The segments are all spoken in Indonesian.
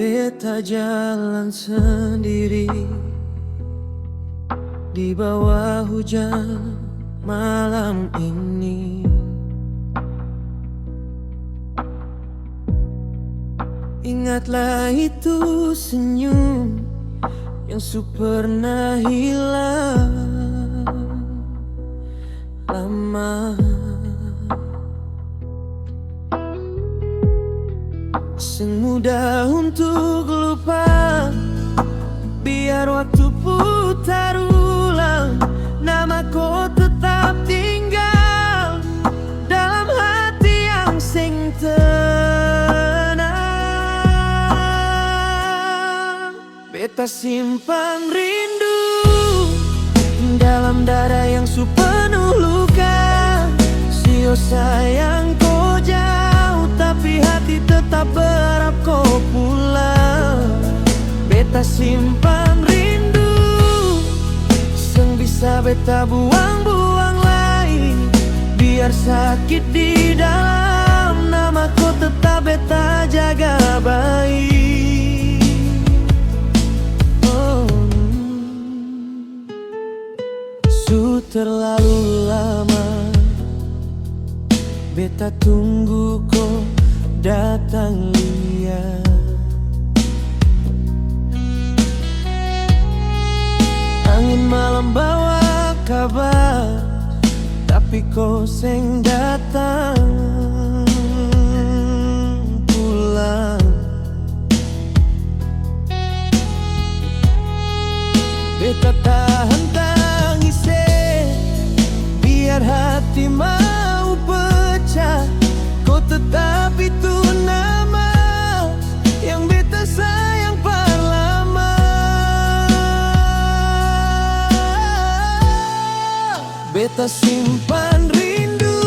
Beta jalan sendiri di bawah hujan malam ini. Ingatlah itu senyum yang pernah hilang lama. Semudah untuk lupa, biar waktu putar ulang, nama kau tetap tinggal dalam hati yang sing tenang. Beta simpan rindu dalam dada yang penuh luka. Sio sayang kau jauh, tapi hati tetap berharap kau pulang. Beta simpan rindu yang bisa beta buang-buang lagi, biar sakit di dalam, nama kau tetap beta jaga baik. Terlalu lama beta tunggu kau datang lihat. Angin malam bawa kabar, tapi kau seng datang pulang. Beta tahan biar hati mau pecah, kau tetap itu nama yang beta sayang lama. Beta simpan rindu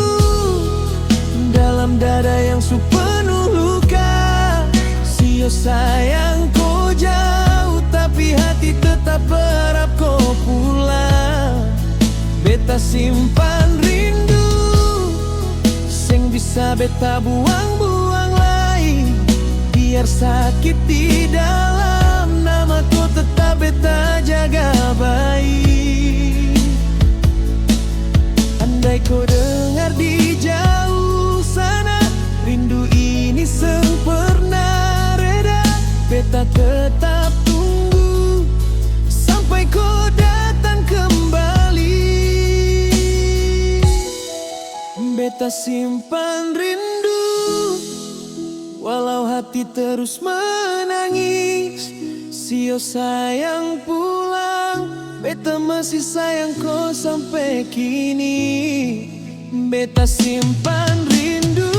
dalam dada yang penuh luka. Sio sayang kau jauh, tapi hati tetap berharap kau pulang. Beta simpan rindu sing bisa beta buang-buang lagi, biar sakit di dalam, nama kau tetap beta jaga baik. Andai kau dengar di jauh sana, rindu ini sempurna reda. Beta tetap tunggu sampai kau datang kembali. Beta simpan rindu walau hati terus menangis. Sio sayang pulang, beta masih sayang kau sampai kini. Beta simpan rindu